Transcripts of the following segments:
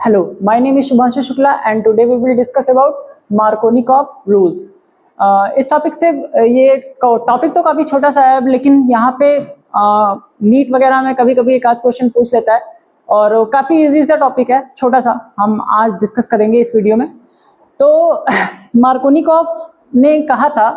Hello, my name is Shubhanshu Shukla and today we will discuss about Markovnikov rules. इस topic से ये topic तो काफ़ी छोटा सा है, लेकिन यहाँ पे नीट वगैरह में कभी कभी एक आध क्वेश्चन पूछ लेता है और काफ़ी इजी सा टॉपिक है, छोटा सा हम आज डिस्कस करेंगे इस वीडियो में। तो मार्कोनिकॉफ ने कहा था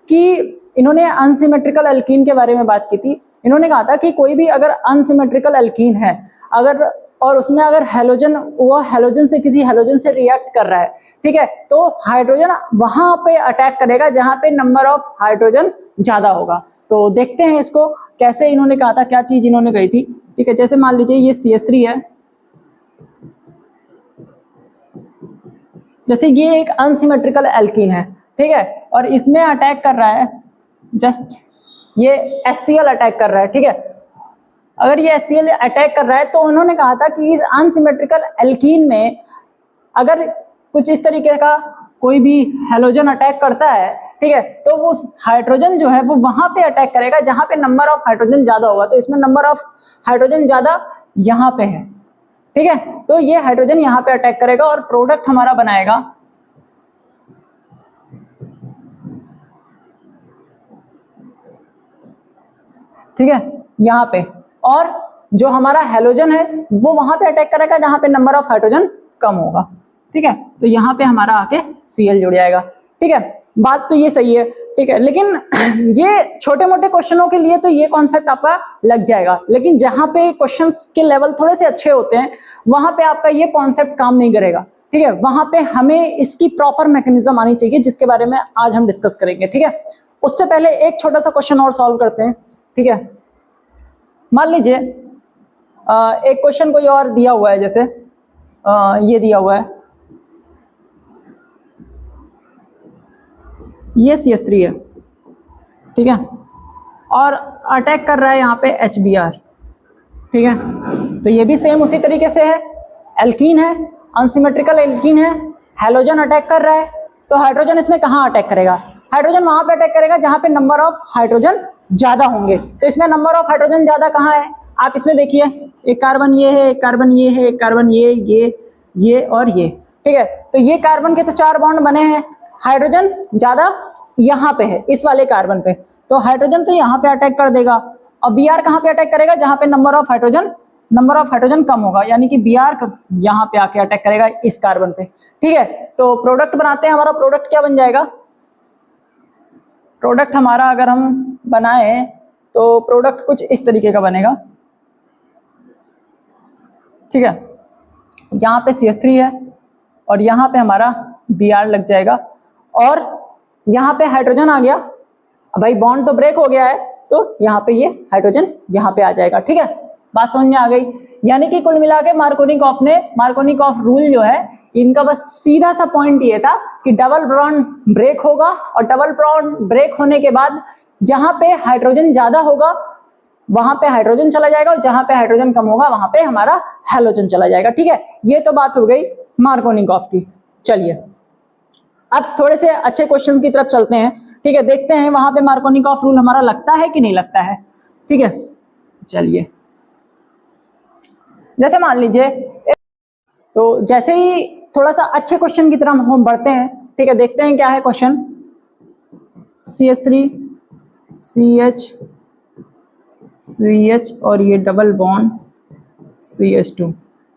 कि इन्होंने अनसिमेट्रिकल एल्कीन के बारे में बात की थी। इन्होंने कहा था कि कोई भी अगर अनसिमेट्रिकल एल्कीन है अगर और उसमें अगर हैलोजन, वो हैलोजन से किसी हैलोजन से रिएक्ट कर रहा है, ठीक है, तो हाइड्रोजन वहां पे अटैक करेगा जहां पे नंबर ऑफ हाइड्रोजन ज्यादा होगा। तो देखते हैं इसको कैसे इन्होंने कहा था, क्या चीज इन्होंने कही थी। ठीक है, जैसे मान लीजिए ये CH3 है, जैसे ये एक अनसिमेट्रिकल एल्कीन है, ठीक है, और इसमें अटैक कर रहा है जस्ट ये HCl अटैक कर रहा है, ठीक है। अगर ये HCl अटैक कर रहा है तो उन्होंने कहा था कि इस अनसिमेट्रिकल एल्कीन में अगर कुछ इस तरीके का कोई भी हैलोजन अटैक करता है, ठीक है, तो वो हाइड्रोजन जो है वो वहां पे अटैक करेगा जहां पे नंबर ऑफ हाइड्रोजन ज्यादा होगा। तो इसमें नंबर ऑफ हाइड्रोजन ज्यादा यहाँ पे है, ठीक है, तो ये हाइड्रोजन यहाँ पे अटैक करेगा और प्रोडक्ट हमारा बनाएगा ठीक है यहाँ पे, और जो हमारा हैलोजन है वो वहां पे अटैक करेगा जहां पे नंबर ऑफ हाइड्रोजन कम होगा, ठीक है। तो यहाँ पे हमारा आके Cl जुड़ जाएगा, ठीक है। बात तो ये सही है, ठीक है, लेकिन ये छोटे मोटे क्वेश्चनों के लिए तो ये कॉन्सेप्ट आपका लग जाएगा, लेकिन जहां पे क्वेश्चंस के लेवल थोड़े से अच्छे होते हैं वहां पे आपका ये कॉन्सेप्ट काम नहीं करेगा, ठीक है। वहां पे हमें इसकी प्रॉपर मैकेनिज्म आनी चाहिए जिसके बारे में आज हम डिस्कस करेंगे, ठीक है। उससे पहले एक छोटा सा क्वेश्चन और सॉल्व करते हैं, ठीक है। मान लीजिए एक क्वेश्चन कोई और दिया हुआ है, जैसे ये दिया हुआ है, ये CH3 है, ठीक है, और अटैक कर रहा है यहाँ पे HBr, ठीक है। तो ये भी सेम उसी तरीके से है, एल्कीन है, अनसिमेट्रिकल एल्कीन है, हैलोजन अटैक कर रहा है। तो हाइड्रोजन इसमें कहाँ अटैक करेगा? हाइड्रोजन वहां पे अटैक करेगा जहां पे नंबर ऑफ हाइड्रोजन ज्यादा होंगे। तो इसमें नंबर ऑफ हाइड्रोजन ज्यादा कहाँ है? आप इसमें देखिए, एक कार्बन ये है, एक कार्बन ये है, एक कार्बन ये और ये, ठीक है। तो ये कार्बन के तो 4 बॉन्ड बने हैं, हाइड्रोजन ज्यादा यहाँ पे है इस वाले कार्बन पे, तो हाइड्रोजन तो यहाँ पे अटैक कर देगा। और Br कहाँ पे अटैक करेगा? जहाँ पे नंबर ऑफ हाइड्रोजन कम होगा, यानी कि Br यहाँ पे आके अटैक करेगा इस कार्बन पे, ठीक है। तो प्रोडक्ट बनाते हैं, हमारा प्रोडक्ट क्या बन जाएगा? प्रोडक्ट हमारा अगर हम बनाए तो प्रोडक्ट कुछ इस तरीके का बनेगा, ठीक है। यहाँ पे CH3 है और यहाँ पे हमारा Br लग जाएगा और यहाँ पे हाइड्रोजन आ गया। अब भाई बॉन्ड तो ब्रेक हो गया है, तो यहाँ पे ये हाइड्रोजन यहाँ पे आ जाएगा, ठीक है। बात समझ में आ गई? यानी कि कुल मिला के मार्कोनिकॉफ रूल जो है, इनका बस सीधा सा पॉइंट ये था कि डबल बॉन्ड ब्रेक होगा और डबल बॉन्ड ब्रेक होने के बाद जहां पे हाइड्रोजन ज्यादा होगा वहां पे हाइड्रोजन चला जाएगा और जहां पे हाइड्रोजन कम होगा वहां पे हमारा हैलोजन चला जाएगा, ठीक है। ये तो बात हो गई मार्कोनिकॉफ की। चलिए अब थोड़े से अच्छे क्वेश्चन की तरफ चलते हैं, ठीक है, देखते हैं वहां पे मार्कोनिकॉफ रूल हमारा लगता है कि नहीं लगता है, ठीक है। चलिए जैसे मान लीजिए, तो जैसे ही थोड़ा सा अच्छे क्वेश्चन की तरफ हम बढ़ते हैं, ठीक है, देखते हैं क्या है क्वेश्चन। CH3 CH और ये डबल बॉन्ड CH2,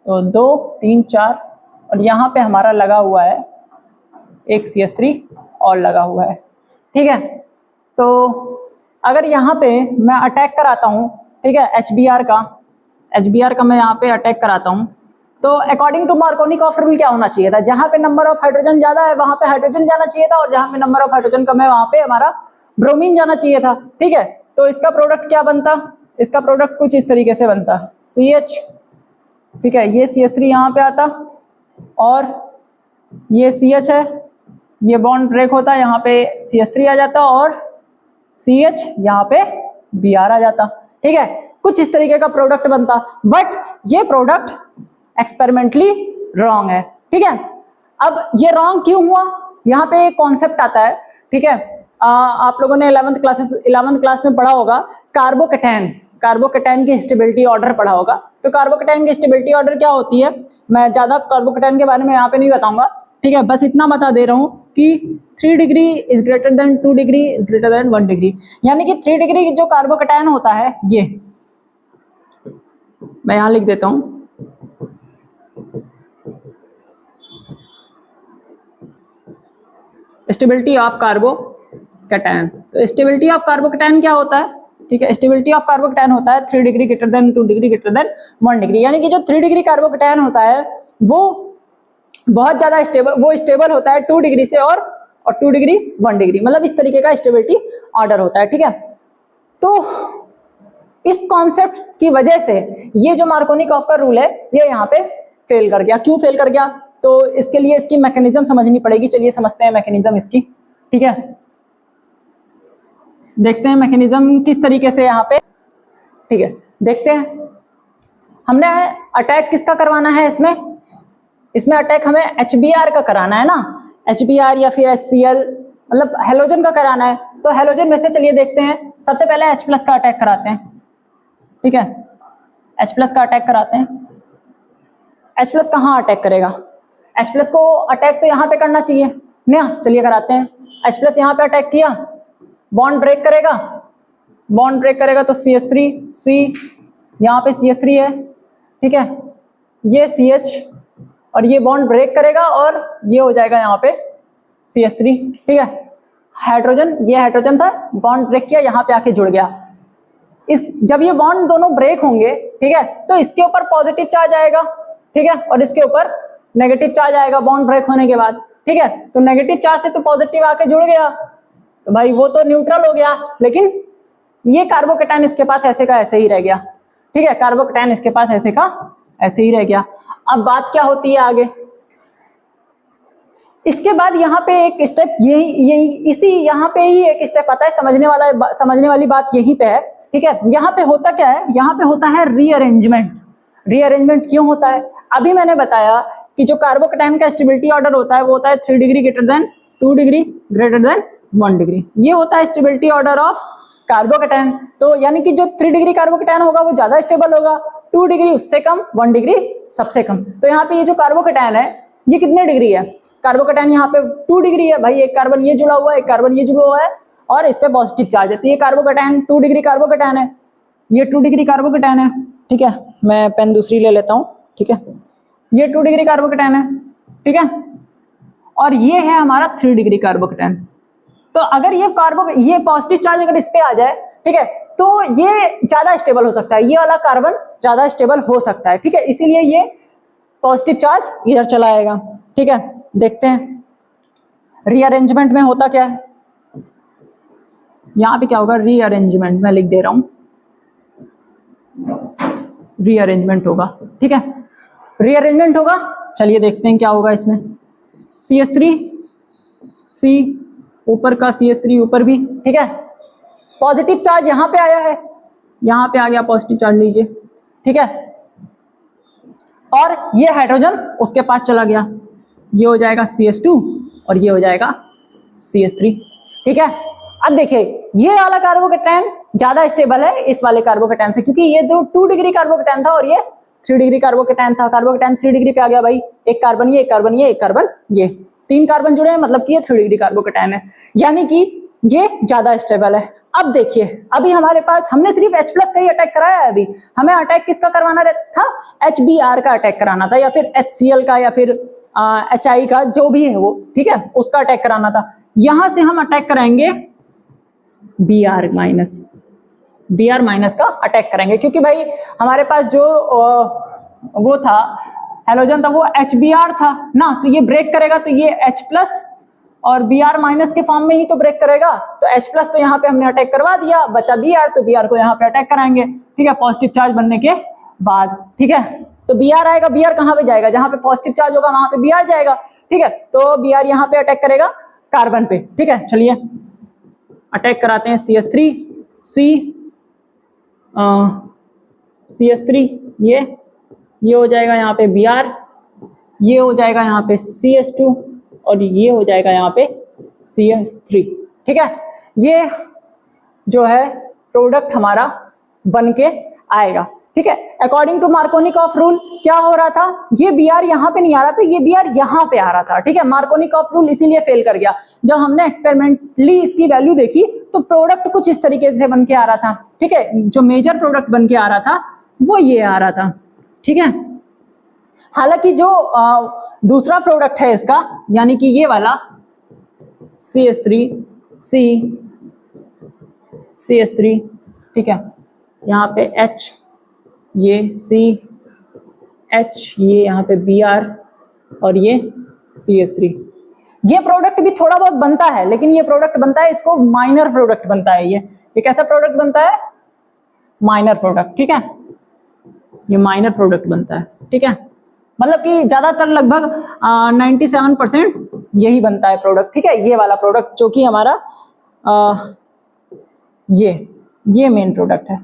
तो 2 3 4 और यहाँ पे हमारा लगा हुआ है एक CH3 और लगा हुआ है, ठीक है। तो अगर यहाँ पे मैं अटैक कराता हूँ, ठीक है, HBr का मैं यहाँ पे अटैक कराता हूँ, तो अकॉर्डिंग टू मार्कोनिकॉफ रूल क्या होना चाहिए था? जहां पे नंबर ऑफ हाइड्रोजन ज्यादा है वहां पे हाइड्रोजन जाना चाहिए था और जहां पे नंबर ऑफ हाइड्रोजन कम है वहां पे हमारा ब्रोमीन जाना चाहिए था, ठीक है। तो इसका प्रोडक्ट क्या बनता? इसका प्रोडक्ट कुछ इस तरीके से बनता, CH, ठीक है, ये CH3 यहाँ पे आता और ये CH है, ये बॉन्ड ब्रेक होता, यहाँ पे CH3 आ जाता और CH यहाँ पे Br आ जाता, ठीक है। कुछ इस तरीके का प्रोडक्ट बनता, बट ये प्रोडक्ट एक्सपेरिमेंटली रॉन्ग है, ठीक है। अब ये रॉन्ग क्यों हुआ? यहाँ पे एक कॉन्सेप्ट आता है, ठीक है, आप लोगों ने 11th क्लास में पढ़ा होगा, कार्बोकेटैन। कार्बोकेटाइन की स्टेबिलिटी ऑर्डर पढ़ा होगा। तो कार्बोकेटाइन की स्टेबिलिटी ऑर्डर क्या होती है, मैं ज्यादा कार्बोकेटाइन के बारे में यहाँ पे नहीं बताऊंगा, ठीक है, बस इतना बता दे रहा हूँ कि 3 degree is greater than 2 degree is greater than 1 degree, यानी कि 3 डिग्री जो कार्बोकेटाइन होता है, ये मैं यहाँ लिख देता हूँ, स्टेबिलिटी ऑफ कार्बोकेटाइन। तो स्टेबिलिटी ऑफ कार्बोकेटाइन क्या होता है, ठीक है, स्टेबिलिटी ऑफ कार्बोकेटाइन होता है 3 degree greater than 2 degree greater than 1 degree, यानी कि जो 3 डिग्री कार्बोकेटाइन होता है वो बहुत ज्यादा स्टेबल होता है 2 डिग्री से और 2 डिग्री 1 डिग्री, मतलब इस तरीके का स्टेबिलिटी ऑर्डर होता है, ठीक है। तो इस कॉन्सेप्ट की वजह से ये जो मार्कोनी-कॉफ का रूल है ये यहाँ पे फेल कर गया। क्यों फेल कर गया, तो इसके लिए इसकी मैकेनिज्म समझनी पड़ेगी। चलिए समझते हैं मैकेनिज्म इसकी, ठीक है, देखते हैं मैकेनिज्म किस तरीके से यहाँ पे, ठीक है, देखते हैं। हमने अटैक किसका करवाना है इसमें अटैक हमें HBr का कराना है ना, HBr या फिर HCl, मतलब हेलोजन का कराना है। तो हेलोजन में से चलिए देखते हैं, सबसे पहले H+ का अटैक कराते हैं, ठीक है, H+ का अटैक कराते हैं। H+ कहाँ अटैक करेगा, H+ को अटैक तो यहाँ पे करना चाहिए ना, चलिए कराते हैं। H+ यहाँ पे अटैक किया, बॉन्ड ब्रेक करेगा तो CH3C, यहाँ पे CH3 है, ठीक है, ये CH और ये बॉन्ड ब्रेक करेगा और ये हो जाएगा यहाँ पे CH3, ठीक है। हाइड्रोजन, ये हाइड्रोजन था, बॉन्ड ब्रेक किया, यहाँ पे आके जुड़ गया। जब ये बॉन्ड दोनों ब्रेक होंगे, ठीक है, तो इसके ऊपर पॉजिटिव चार्ज आएगा, ठीक है, और इसके ऊपर नेगेटिव चार्ज आएगा बॉन्ड ब्रेक होने के बाद, ठीक है। तो नेगेटिव चार्ज से तो पॉजिटिव आके जुड़ गया, तो भाई वो तो न्यूट्रल हो गया, लेकिन ये कार्बोकेटाइन इसके पास ऐसे का ऐसे ही रह गया, ठीक है, कार्बोकेटाइन इसके पास ऐसे का ऐसे ही रह गया। अब बात क्या होती है आगे, इसके बाद यहाँ पे एक स्टेप यहाँ पे ही एक स्टेप आता है, समझने वाली बात यहीं पे है, ठीक है। यहाँ पे होता क्या है, यहाँ पे होता है रीअरेंजमेंट क्यों होता है, अभी मैंने बताया कि जो कार्बोकेटाइन का स्टेबिलिटी ऑर्डर होता है वो होता है 3 degree greater than 2 degree greater than 1 degree, ये होता है स्टेबिलिटी ऑर्डर ऑफ कार्बोकेटाइन। तो यानी कि जो 3 डिग्री कार्बोकेटाइन होगा वो ज्यादा स्टेबल होगा, 2 डिग्री उससे कम, 1 डिग्री सबसे कम। तो यहाँ पे ये जो कार्बोकेटाइन है ये कितने डिग्री है, कार्बोकेटाइन यहाँ पे 2 डिग्री है भाई, एक कार्बन ये जुड़ा हुआ है, एक कार्बन ये जुड़ा हुआ है और इस पे पॉजिटिव चार्ज है, तो ये कार्बोकेटाइन 2 डिग्री कार्बोकेटाइन है, ये 2 डिग्री कार्बोकेटाइन है, ठीक है। मैं पेन दूसरी ले लेता हूँ, ठीक है, ये 2 डिग्री कार्बोकेटाइन है, ठीक है, और ये है हमारा 3 डिग्री कार्बोकेटाइन। तो अगर ये पॉजिटिव चार्ज अगर इस पे आ जाए, ठीक है, तो ये ज्यादा स्टेबल हो सकता है, ये वाला कार्बन ज्यादा स्टेबल हो सकता है, ठीक है, इसीलिए ये पॉजिटिव चार्ज इधर चला आएगा, ठीक है। देखते हैं रीअरेंजमेंट में होता क्या है, यहां पे क्या होगा, रीअरेंजमेंट में लिख दे रहा हूं, रीअरेंजमेंट होगा, ठीक है, रीअरेंजमेंट होगा। चलिए देखते हैं क्या होगा इसमें, CH3C ऊपर का CH3 ऊपर भी, ठीक है, पॉजिटिव चार्ज यहां पे आया है, यहां पे आ गया पॉजिटिव चार्ज, लीजिए, ठीक है, और ये हाइड्रोजन उसके पास चला गया, ये हो जाएगा CH2 और ये हो जाएगा CH3, ठीक है। अब देखिए ये वाला कार्बोकेटाइन ज्यादा स्टेबल है इस वाले कार्बोकेटाइन से, क्योंकि ये 2 डिग्री कार्बोकेटाइन था और ये 3 डिग्री कार्बोकेटाइन था। कार्बोकेटाइन 3 डिग्री पे आ गया भाई, एक कार्बन ये, एक कार्बन ये, एक कार्बन ये, 3 कार्बन जुड़े हैं, मतलब कि ये 3 डिग्री कार्बोकेटाइन है, यानी कि ये ज्यादा स्टेबल है। अब देखिए, अभी हमारे पास हमने सिर्फ H+ का ही अटैक कराया है, अभी हमें अटैक किसका करवाना था, HBr का अटैक कराना था, या फिर HCl का, या फिर HI का, जो भी है वो, ठीक है, उसका अटैक कराना था। यहां से हम अटैक कराएंगे Br माइनस का अटैक करेंगे, क्योंकि भाई हमारे पास जो वो था हेलोजन था वो HBr था ना, तो ये ब्रेक करेगा तो ये H+ और Br माइनस के फॉर्म में ही तो ब्रेक करेगा, तो H+ तो यहाँ पे हमने अटैक करवा दिया, बचा Br, तो Br को यहाँ पे अटैक कराएंगे, ठीक है, पॉजिटिव चार्ज बनने के बाद, ठीक है। तो Br आएगा, Br कहाँ पे जाएगा, जहां पे पॉजिटिव चार्ज होगा वहां पे Br जाएगा, ठीक है, तो Br यहाँ पे अटैक करेगा कार्बन पे, ठीक है। चलिए अटैक कराते हैं CH3, ये हो जाएगा यहाँ पे Br, ये हो जाएगा यहाँ पे CH2 और ये हो जाएगा यहाँ पे CH3, ठीक है। ये जो है प्रोडक्ट हमारा बन के आएगा, ठीक है। अकॉर्डिंग टू मार्कोनिकॉफ रूल क्या हो रहा था, ये Br यहाँ पे नहीं आ रहा था, ये Br यहाँ पे आ रहा था, ठीक है। मार्कोनिकॉफ रूल इसीलिए फेल कर गया। जब हमने एक्सपेरिमेंटली इसकी वैल्यू देखी तो प्रोडक्ट कुछ इस तरीके से बन के आ रहा था, ठीक है। जो मेजर प्रोडक्ट बन के आ रहा था वो ये आ रहा था, ठीक है। हालांकि जो दूसरा प्रोडक्ट है इसका, यानी कि ये वाला CH3, ठीक है, यहाँ पे H, ये CH, ये यहाँ पे Br और ये CH3, ये प्रोडक्ट भी थोड़ा बहुत बनता है, लेकिन ये प्रोडक्ट बनता है, इसको माइनर प्रोडक्ट बनता है। ये कैसा प्रोडक्ट बनता है, माइनर प्रोडक्ट, ठीक है। ये माइनर प्रोडक्ट बनता है, ठीक है। मतलब कि ज्यादातर लगभग 97% यही बनता है प्रोडक्ट, ठीक है। ये वाला प्रोडक्ट जो कि हमारा ये मेन प्रोडक्ट है,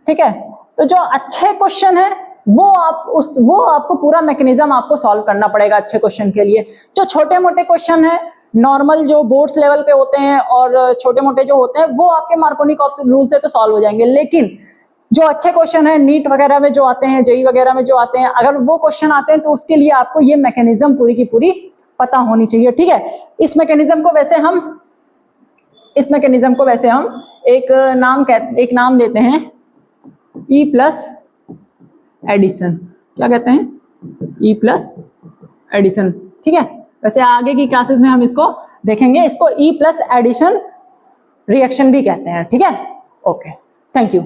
ठीक है। तो जो अच्छे क्वेश्चन है वो आपको पूरा मैकेनिज्म आपको सॉल्व करना पड़ेगा अच्छे क्वेश्चन के लिए। जो छोटे मोटे क्वेश्चन है नॉर्मल जो बोर्ड्स लेवल पे होते हैं और छोटे मोटे जो होते हैं वो आपके मार्कोनिकॉफ रूल से तो सॉल्व हो जाएंगे, लेकिन जो अच्छे क्वेश्चन है नीट वगैरह में जो आते हैं, जेई वगैरह में जो आते हैं, अगर वो क्वेश्चन आते हैं तो उसके लिए आपको ये मैकेनिज्म पूरी की पूरी पता होनी चाहिए, ठीक है। इस मैकेनिज्म को वैसे हम एक नाम देते हैं E प्लस एडिशन। क्या कहते हैं, E प्लस एडिशन, ठीक है। वैसे आगे की क्लासेस में हम इसको देखेंगे, इसको E प्लस एडिशन रिएक्शन भी कहते हैं, ठीक है। Okay, thank you.